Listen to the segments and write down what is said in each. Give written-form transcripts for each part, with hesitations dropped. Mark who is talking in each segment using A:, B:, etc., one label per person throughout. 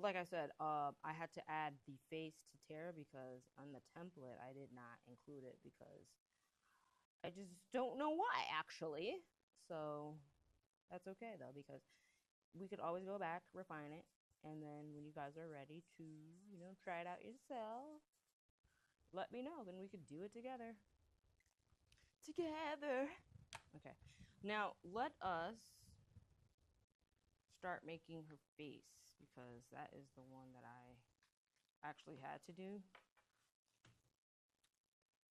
A: But like I said, I had to add the face to Terra because on the template I did not include it because I just don't know why actually. So that's okay though because we could always go back, refine it, and then when you guys are ready to, try it out yourself, let me know. Then we could do it together. Together. Okay. Now let us start making her face because that is the one that I actually had to do.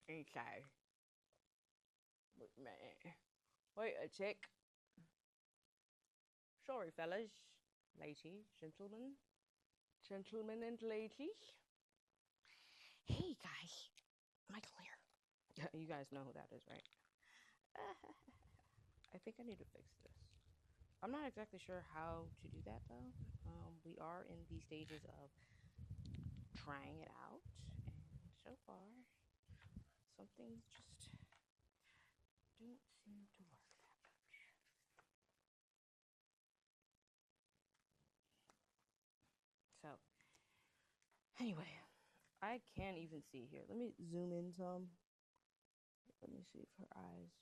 A: Okay. Wait a minute. Wait a tick. Sorry, fellas, ladies, gentlemen and ladies. Hey, guys. Michael here. You guys know who that is, right? I think I need to fix this. I'm not exactly sure how to do that, though. We are in the stages of trying it out, and so far, some things just don't seem to work that much. So, anyway, I can't even see here. Let me zoom in some. Let me see if her eyes.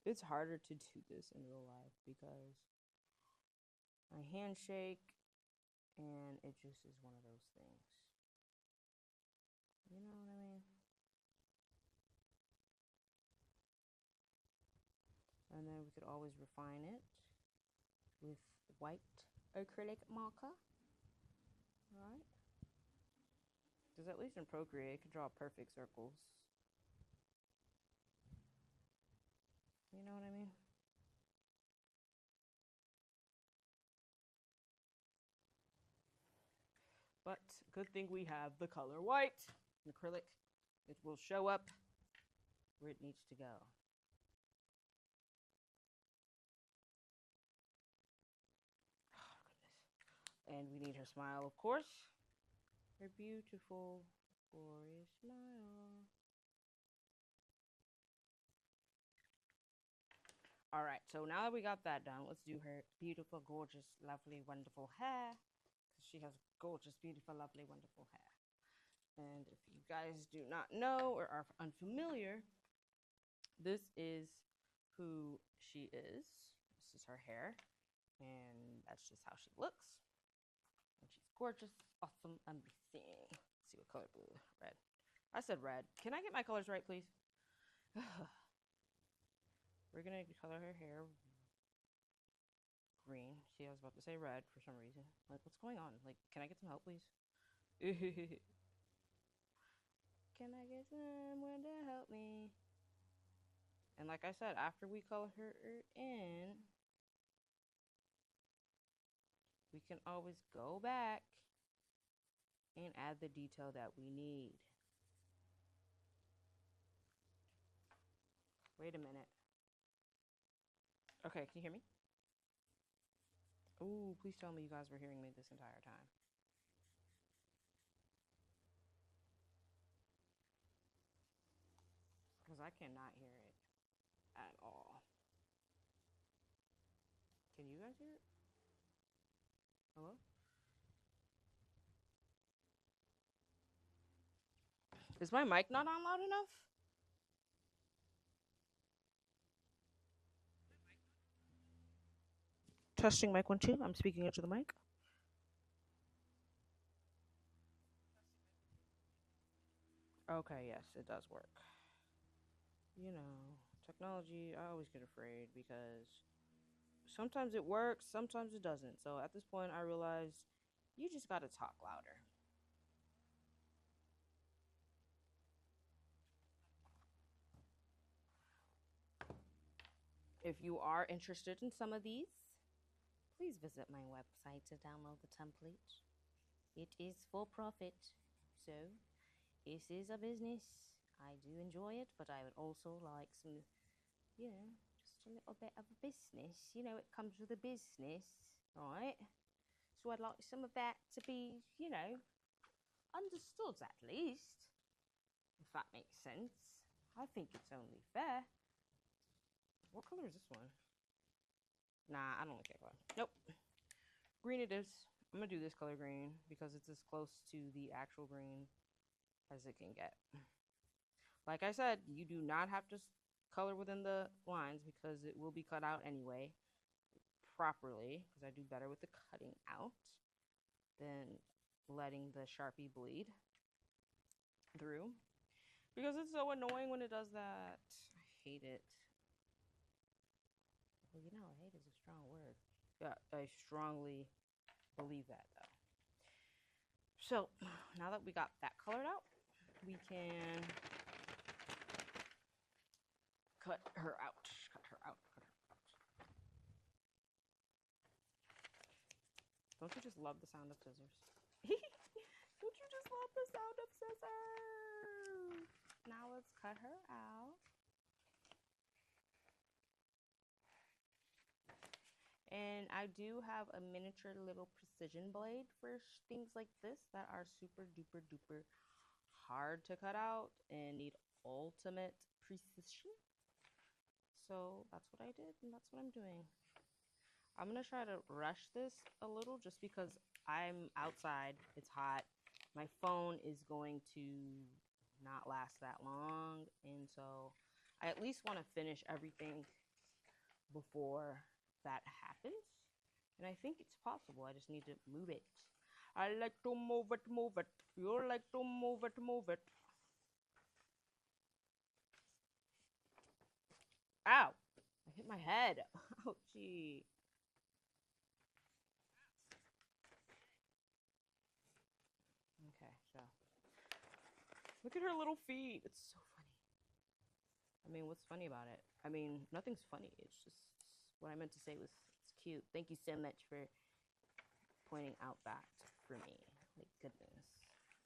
A: It's harder to do this in real life because my handshake and it just is one of those things. You know what I mean? And then we could always refine it with white acrylic marker. Alright? Because at least in Procreate, it can draw perfect circles. You know what I mean? But good thing we have the color white. Acrylic, it will show up where it needs to go. Oh, goodness. And we need her smile, of course. Her beautiful, glorious smile. All right, so now that we got that done, let's do her beautiful, gorgeous, lovely, wonderful hair. Because she has gorgeous, beautiful, lovely, wonderful hair. And if you guys do not know or are unfamiliar, this is who she is. This is her hair. And that's just how she looks. And she's gorgeous, awesome, amazing. Let's see what color blue. Red. I said red. Can I get my colors right, please? We're going to color her hair green. See, I was about to say red for some reason. Like, what's going on? Like, can I get some help, please? Can I get someone to help me? And like I said, after we color her in, we can always go back and add the detail that we need. Wait a minute. Okay, can you hear me? Ooh, please tell me you guys were hearing me this entire time. Because I cannot hear it at all. Can you guys hear it? Hello? Is my mic not on loud enough? Testing mic 1 2. I'm speaking into the mic. Okay, yes, it does work. You know, technology, I always get afraid because sometimes it works, sometimes it doesn't. So at this point, I realized you just gotta talk louder. If you are interested in some of these, please visit my website to download the template. It is for profit, so this is a business. I do enjoy it, but I would also like some, just a little bit of a business. It comes with a business, right? So I'd like some of that to be, understood at least, if that makes sense. I think it's only fair. What color is this one? Nah, I don't like that color. Nope. Green it is. I'm gonna do this color green because it's as close to the actual green as it can get. Like I said, you do not have to color within the lines because it will be cut out anyway properly, because I do better with the cutting out than letting the Sharpie bleed through, because it's so annoying when it does that. I hate it. Well, hate is a strong word. Yeah, I strongly believe that though. So now that we got that colored out, we can cut her out. Cut her out. Cut her out. Don't you just love the sound of scissors? Don't you just love the sound of scissors? Now let's cut her out. And I do have a miniature little precision blade for things like this that are super duper duper hard to cut out and need ultimate precision. So that's what I did, and that's what I'm doing. I'm gonna try to rush this a little just because I'm outside, it's hot. My phone is going to not last that long, and so I at least want to finish everything before that happens. And I think it's possible. I just need to move it. I like to move it, move it. You like to move it, move it. Ow! I hit my head. Ouchie. Okay, so look at her little feet. It's so funny. I mean, what's funny about it? I mean, nothing's funny. It's just what I meant to say was it's cute. Thank you so much for pointing out that for me. Like, goodness.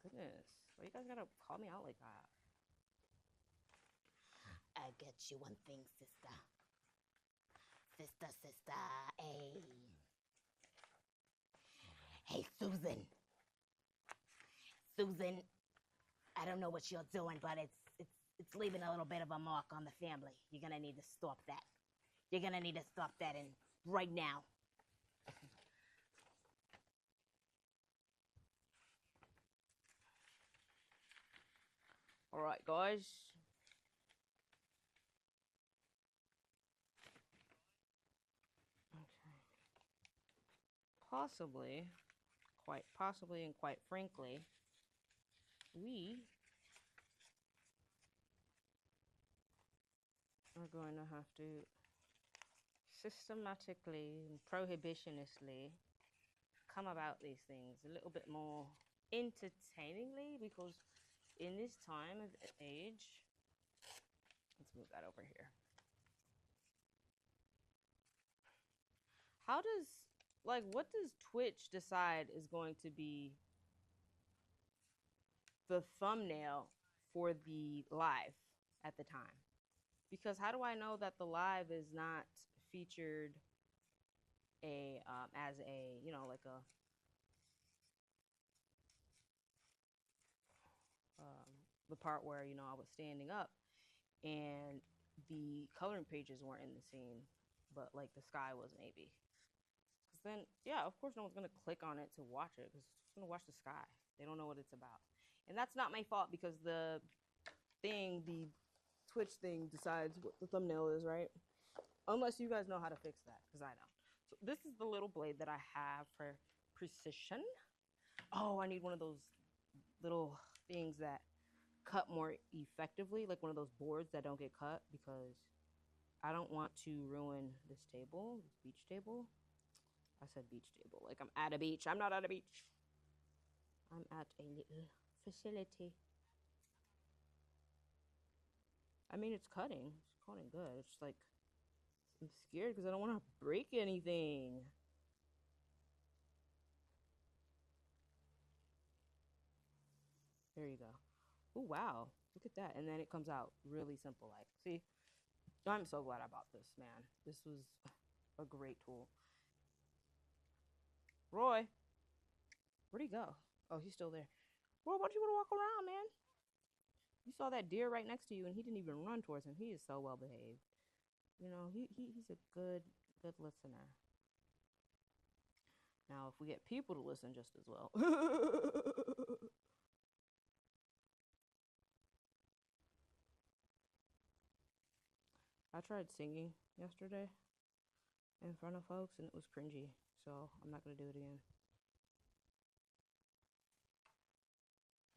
A: Goodness. Why you guys gotta call me out like that?
B: I get you one thing, sister. Sister, sister, hey. Hey, Susan. Susan, I don't know what you're doing, but it's leaving a little bit of a mark on the family. You're gonna need to stop that. You're gonna need to stop that, and right now.
A: All right, guys. Okay. Possibly, quite possibly, and quite frankly, we are going to have to systematically and prohibitionistly come about these things a little bit more entertainingly, because in this time of age, let's move that over here. How does, like, what does Twitch decide is going to be the thumbnail for the live at the time? Because how do I know that the live is not featured as a, like a the part where I was standing up and the coloring pages weren't in the scene, but like the sky was maybe. Because then, yeah, of course, no one's gonna click on it to watch it because it's gonna watch the sky. They don't know what it's about, and that's not my fault because the Twitch thing decides what the thumbnail is, right? Unless you guys know how to fix that, because I don't. So this is the little blade that I have for precision. Oh, I need one of those little things that cut more effectively, like one of those boards that don't get cut, because I don't want to ruin this table, this beach table. I said beach table, like I'm at a beach. I'm not at a beach. I'm at a little facility. I mean, it's cutting. It's cutting good. It's just like, I'm scared because I don't want to break anything. There you go. Oh, wow. Look at that. And then it comes out really simple. Like, see, I'm so glad I bought this, man. This was a great tool. Roy, where'd he go? Oh, he's still there. Roy, why don't you want to walk around, man? You saw that deer right next to you, and he didn't even run towards him. He is so well behaved. He's a good listener. Now, if we get people to listen just as well. I tried singing yesterday in front of folks and it was cringy, so I'm not going to do it again.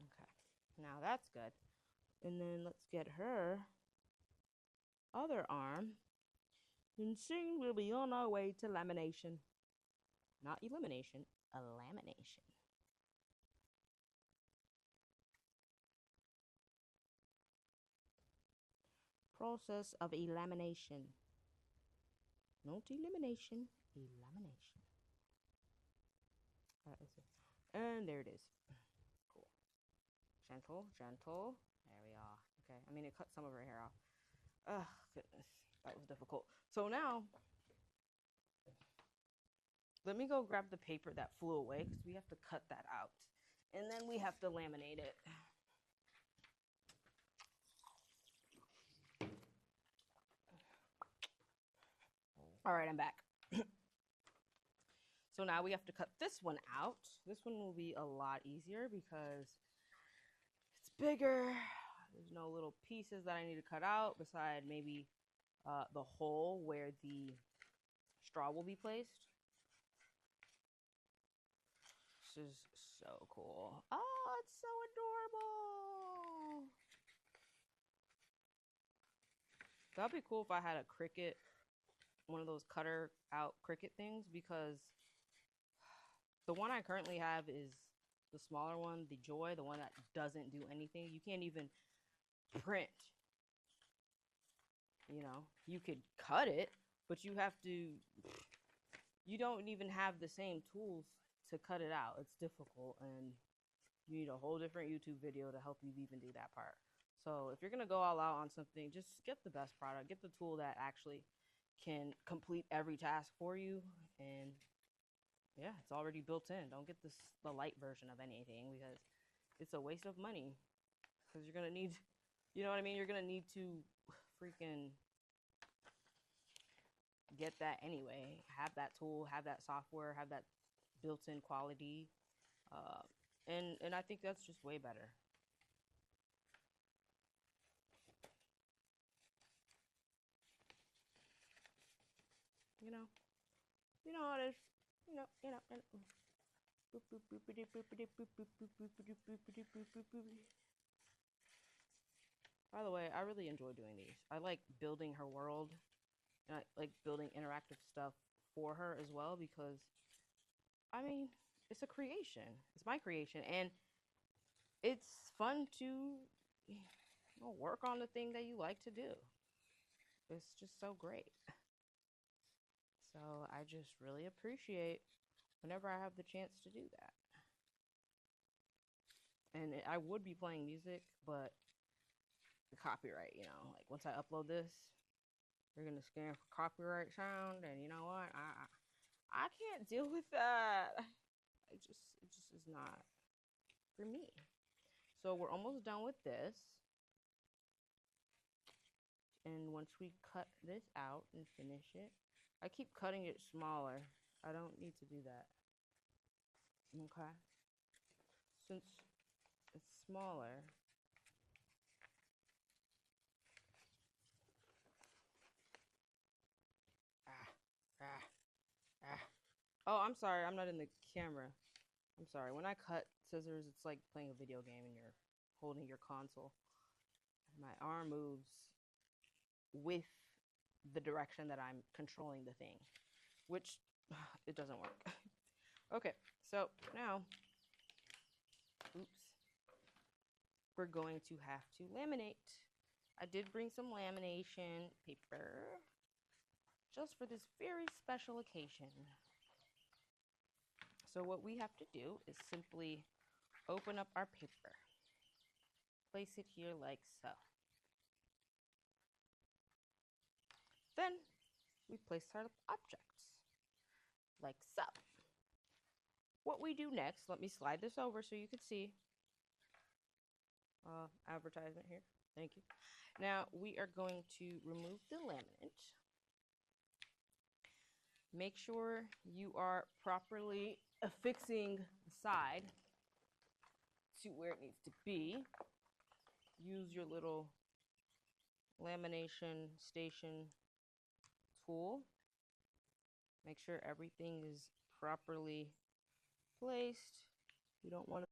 A: Okay, now that's good. And then let's get her other arm. And soon we'll be on our way to lamination. Not elimination, a lamination. Process of elimination. Not elimination, elimination. All right, let's see. And there it is. Cool. Gentle, gentle. There we are. Okay, I mean, it cut some of her hair off. Oh, goodness. That was difficult. So now, let me go grab the paper that flew away because we have to cut that out. And then we have to laminate it. All right, I'm back. So now we have to cut this one out. This one will be a lot easier because it's bigger. There's no little pieces that I need to cut out beside maybe the hole where the straw will be placed. This is so cool. Oh, it's so adorable. That'd be cool if I had a Cricut, one of those cutter out Cricut things, because the one I currently have is the smaller one, the Joy, the one that doesn't do anything. You can't even print. You know, you could cut it, but you have to, you don't even have the same tools to cut it out. It's difficult, and you need a whole different YouTube video to help you even do that part. So if you're going to go all out on something, just get the best product. Get the tool that actually can complete every task for you. And yeah, it's already built in. Don't get the light version of anything because it's a waste of money. Because you're going to need, you know what I mean? You're going to need to freaking get that anyway. Have that tool, have that software, have that built-in quality. And I think that's just way better. You know how it is. By the way, I really enjoy doing these. I like building her world, and I like building interactive stuff for her as well because, I mean, it's a creation. It's my creation, and it's fun to work on the thing that you like to do. It's just so great. So I just really appreciate whenever I have the chance to do that. And I would be playing music, but the copyright, like once I upload this, they're gonna scan for copyright sound, and you know what? I can't deal with that. It just is not for me. So we're almost done with this. And once we cut this out and finish it, I keep cutting it smaller. I don't need to do that. Okay? Since it's smaller, Oh, I'm sorry. I'm not in the camera. I'm sorry. When I cut scissors, it's like playing a video game and you're holding your console. My arm moves with the direction that I'm controlling the thing, which it doesn't work. Okay, so now, oops, we're going to have to laminate. I did bring some lamination paper just for this very special occasion. So what we have to do is simply open up our paper. Place it here like so. Then we place our objects like so. What we do next, let me slide this over so you can see. Advertisement here. Thank you. Now we are going to remove the laminate. Make sure you are properly affixing the side to where it needs to be. Use your little lamination station tool. Make sure everything is properly placed. We don't want to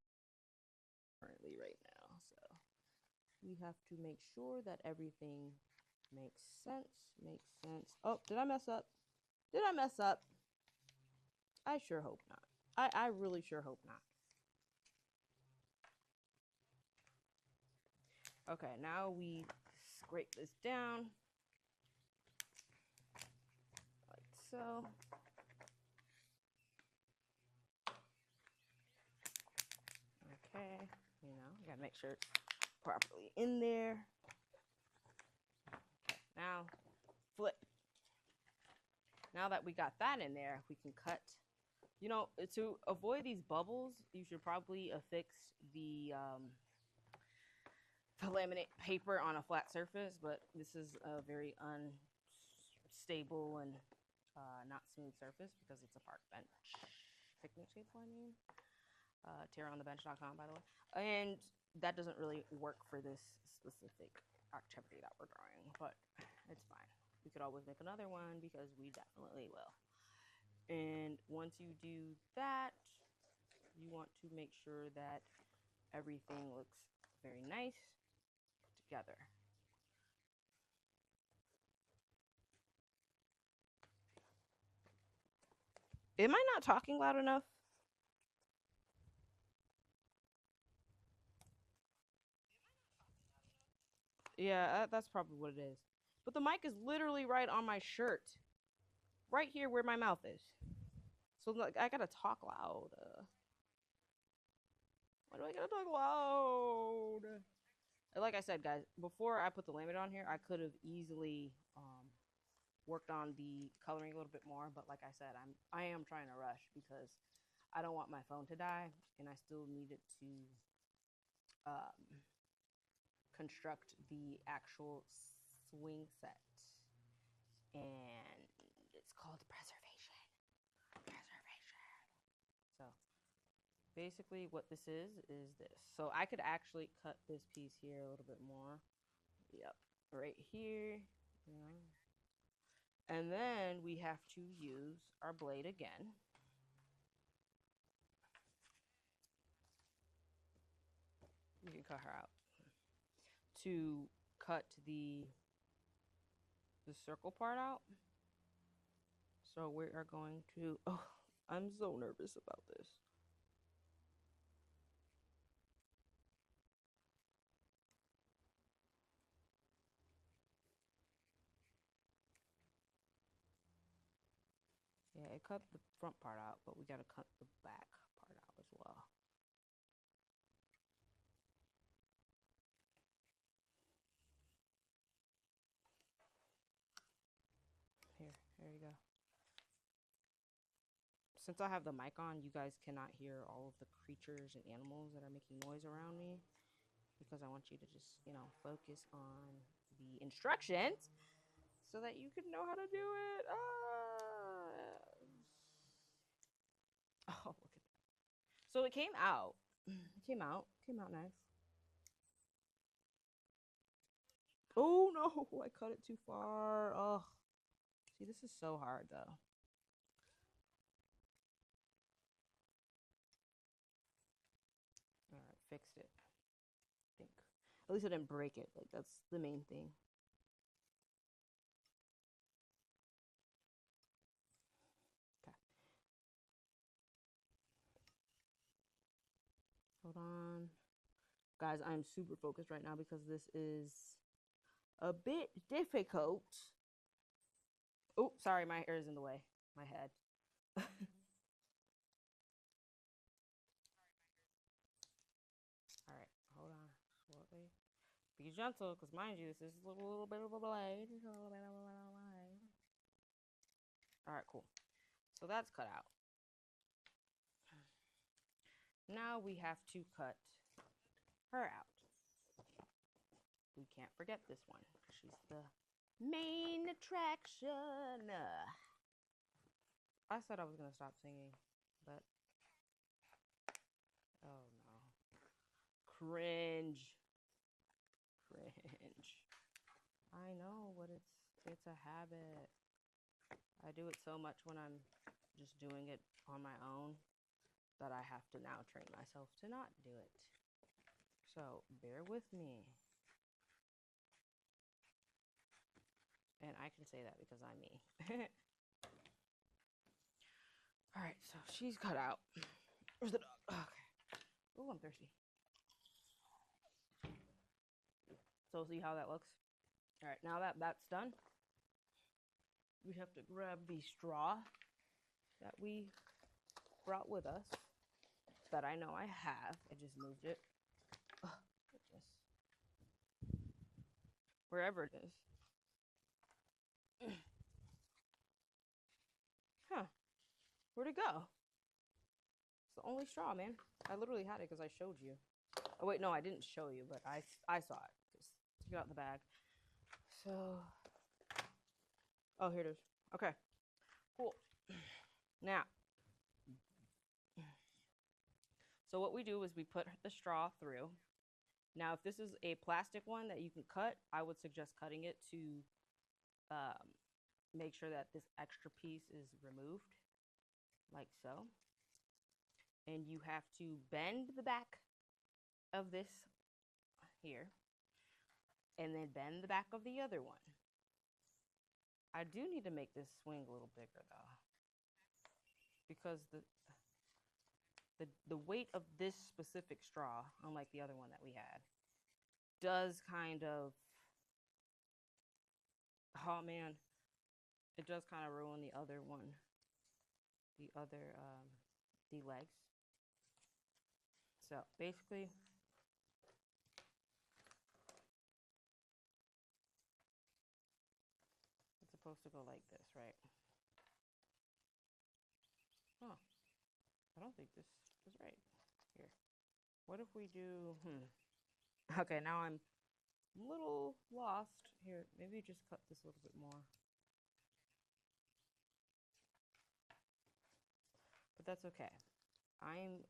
A: currently right now, so we have to make sure that everything makes sense. Oh, did I mess up? Did I mess up? I sure hope not. I really sure hope not. Okay, now we scrape this down like so. Okay, you gotta make sure it's properly in there. Okay, now flip. Now that we got that in there, we can cut. To avoid these bubbles, you should probably affix the laminate paper on a flat surface, but this is a very unstable and not smooth surface because it's a park bench. Picnic table, I mean. TerraOnTheBench.com, by the way. And that doesn't really work for this specific activity that we're drawing, but it's fine. We could always make another one because we definitely will. And once you do that, you want to make sure that everything looks very nice together. Am I not talking loud enough? Yeah, that's probably what it is. But the mic is literally right on my shirt. Right here where my mouth is. So like I gotta talk loud. Why do I gotta talk loud? Like I said, guys, before I put the laminate on here, I could have easily worked on the coloring a little bit more. But like I said, I am trying to rush because I don't want my phone to die, and I still need it to construct the actual swing set, and it's called preservation. So basically what this is this. So I could actually cut this piece here a little bit more. Yep, right here. And then we have to use our blade again. You can cut her out. To cut the circle part out. So we are going to, oh, I'm so nervous about this. Yeah, it cut the front part out, but we gotta cut the back part out as well. Here you go. Since I have the mic on, you guys cannot hear all of the creatures and animals that are making noise around me because I want you to just, focus on the instructions so that you can know how to do it. Oh, look at that. So it came out. It came out nice. Oh no, I cut it too far. Oh, see, this is so hard though. All right, fixed it. I think. At least I didn't break it. Like that's the main thing. Okay. Hold on. Guys, I'm super focused right now because this is a bit difficult. Oh, sorry, my hair is in the way. My head. All right, hold on. Slowly. Be gentle, because mind you, this is a little bit of a blade. All right, cool. So that's cut out. Now we have to cut her out. We can't forget this one because she's the main attraction. I said I was gonna stop singing, but oh no. Cringe. Cringe. I know, but it's a habit. I do it so much when I'm just doing it on my own that I have to now train myself to not do it. So bear with me. And I can say that because I'm me. All right, so she's cut out. Where's the dog? Okay. Oh, I'm thirsty. So see how that looks? All right, now that that's done, we have to grab the straw that we brought with us that I know I have. I just moved it. Oh, goodness. Wherever it is. Huh. Where'd it go? It's the only straw, man. I literally had it because I showed you. Oh, wait, no, I didn't show you, but I saw it. Just took it out the bag. So, oh, here it is. Okay, cool. Now, so what we do is we put the straw through. Now, if this is a plastic one that you can cut, I would suggest cutting it to make sure that this extra piece is removed, like so. And you have to bend the back of this here, and then bend the back of the other one. I do need to make this swing a little bigger though, because the weight of this specific straw, unlike the other one that we had, does kind of, oh man, it does kind of ruin the other one, the legs. So basically, it's supposed to go like this, right? Huh. I don't think this is right. Here. What if we do, Okay, now I'm a little lost. Here, maybe just cut this a little bit more. But that's okay. I'm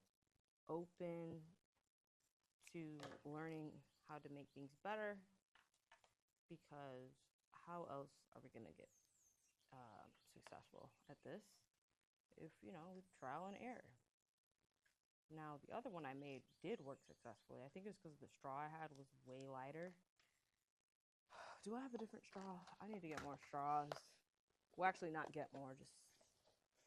A: open to learning how to make things better, because how else are we going to get successful at this if, with trial and error? Now, the other one I made did work successfully. I think it's because the straw I had was way lighter. Do I have a different straw? I need to get more straws. Well, actually, not get more. Just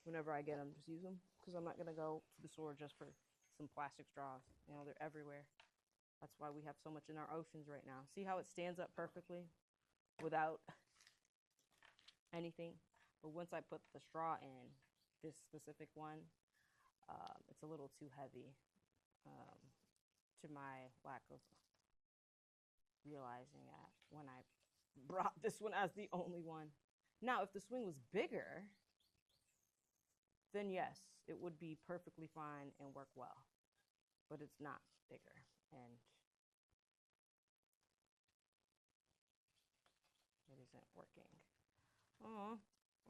A: whenever I get them, just use them. Because I'm not going to go to the store just for some plastic straws. They're everywhere. That's why we have so much in our oceans right now. See how it stands up perfectly without anything? But once I put the straw in, this specific one, it's a little too heavy to my lack of realizing that when I brought this one as the only one. Now, if the swing was bigger, then yes, it would be perfectly fine and work well. But it's not bigger, and it isn't working. Oh,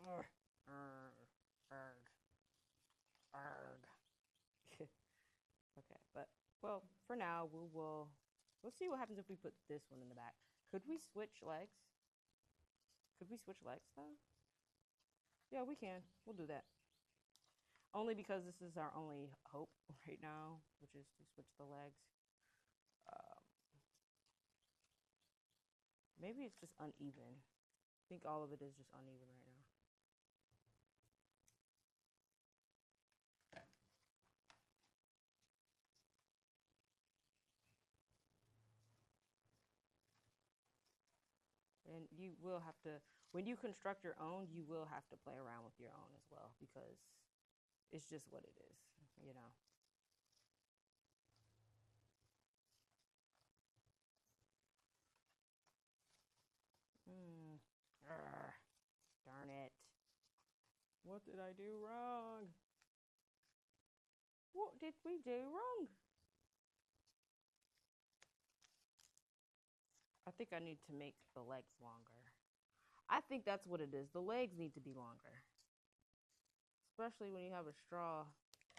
A: arg, arg, arg. Okay, but well, for now we'll see what happens if we put this one in the back. Could we switch legs? Could we switch legs though? Yeah, we can. We'll do that. Only because this is our only hope right now, which is to switch the legs. Maybe it's just uneven. I think all of it is just uneven right now. And you will have to, when you construct your own, you will have to play around with your own as well, because it's just what it is, Darn it. What did I do wrong? What did we do wrong? I think I need to make the legs longer. I think that's what it is. The legs need to be longer. especially when you have a straw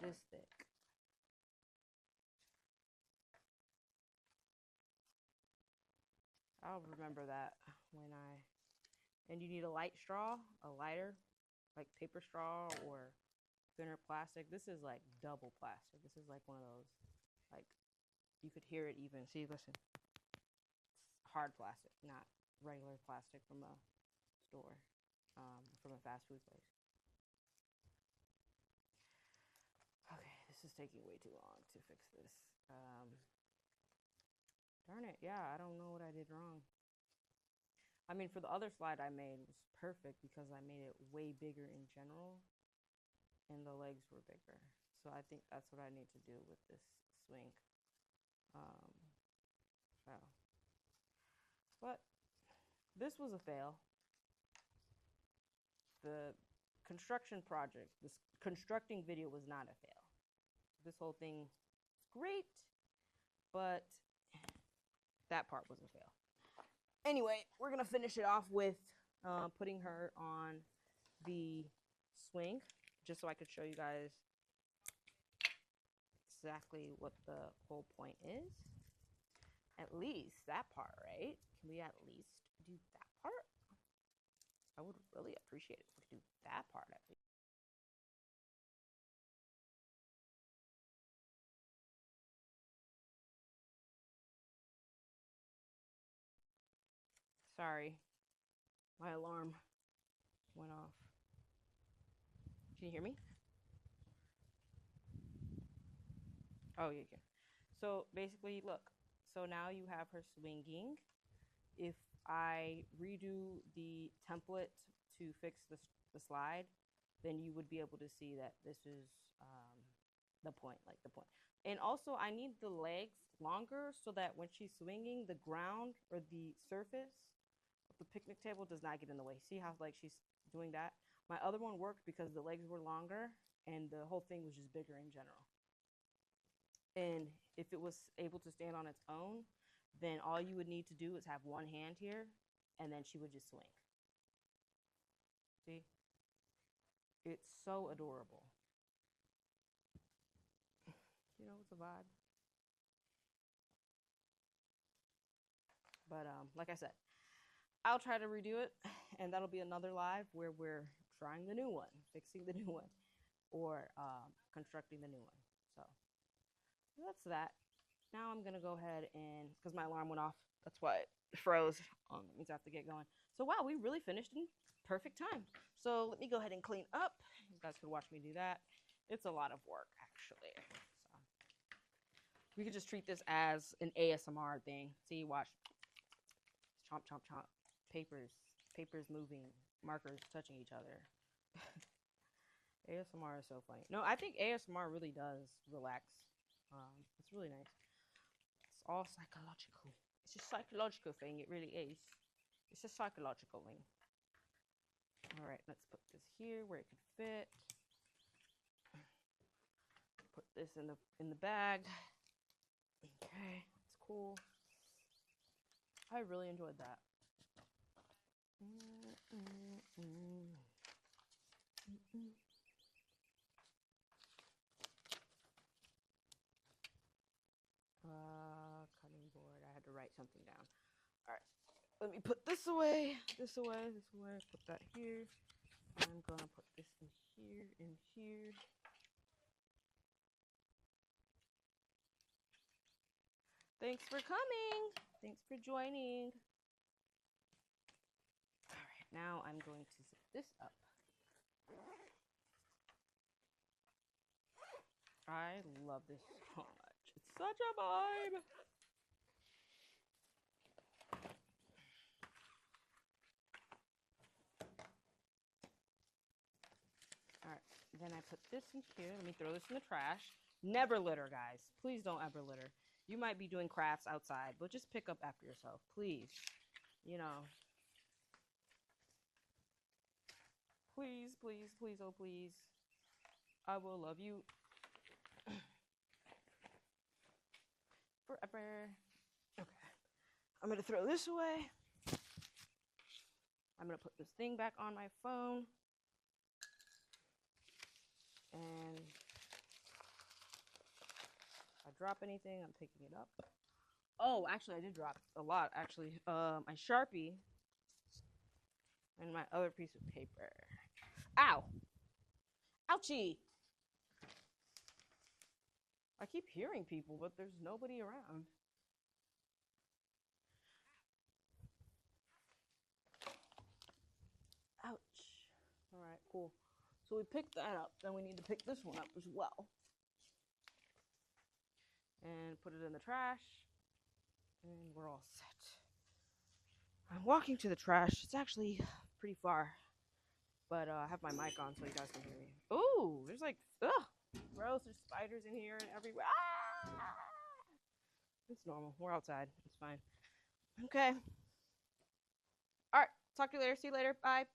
A: this thick. I'll remember that when and you need a light straw, a lighter, like paper straw or thinner plastic. This is like double plastic. This is like one of those, like, you could hear it even. See, listen. It's hard plastic, not regular plastic from a store, from a fast food place. Okay, this is taking way too long to fix this. Darn it, yeah, I don't know what I did wrong. I mean, for the other slide I made was perfect because I made it way bigger in general, and the legs were bigger. So I think that's what I need to do with this swing. So, but this was a fail. The construction project, this constructing video was not a fail. This whole thing is great, but that part was a fail. Anyway, we're gonna finish it off with putting her on the swing, just so I could show you guys exactly what the whole point is. At least that part, right? Can we at least do that part? I would really appreciate it if we could do that part at least. Sorry, my alarm went off. Can you hear me? Oh, you can. So basically, look. So now you have her swinging. If I redo the template to fix the slide, then you would be able to see that this is the point, like the point. And also, I need the legs longer so that when she's swinging, the ground or the surface of the picnic table does not get in the way. See how like she's doing that? My other one worked because the legs were longer and the whole thing was just bigger in general. And if it was able to stand on its own, then all you would need to do is have one hand here, and then she would just swing. See? It's so adorable. You know, it's a vibe. But like I said, I'll try to redo it, and that'll be another live where we're trying the new one, fixing the new one, or constructing the new one. So that's that. Now I'm gonna go ahead and, because my alarm went off, that's why it froze. That means I have to get going. So wow, we really finished in perfect time. So let me go ahead and clean up. You guys could watch me do that. It's a lot of work, actually. So we could just treat this as an ASMR thing. See, watch. Chomp, chomp, chomp. Papers moving, markers touching each other. ASMR is so funny. No, I think ASMR really does relax. It's really nice. It's all psychological. It's a psychological thing. It really is. It's a psychological thing. All right, let's put this here where it could fit. Put this in the bag. Okay, it's cool. I really enjoyed that. Cutting board. I had to write something down. All right, let me put this away. This away. This away. Put that here. I'm gonna put this in here. In here. Thanks for coming. Thanks for joining. All right, now I'm going to zip this up. I love this so much. It's such a vibe. All right, then I put this in here. Let me throw this in the trash. Never litter, guys. Please don't ever litter. You might be doing crafts outside, but just pick up after yourself, please. You know. Please, please, please, oh please. I will love you forever. Okay. I'm gonna throw this away. I'm gonna put this thing back on my phone. And if I drop anything, I'm picking it up. Oh, actually, I did drop a lot, actually. My Sharpie and my other piece of paper. Ow! Ouchie! I keep hearing people, but there's nobody around. Ouch. All right, cool. So we picked that up. Then we need to pick this one up as well. And put it in the trash. And we're all set. I'm walking to the trash. It's actually pretty far. But I have my mic on so you guys can hear me. Ooh, there's like, ugh, gross. There's spiders in here and everywhere. Ah! It's normal. We're outside. It's fine. Okay. All right. Talk to you later. See you later. Bye.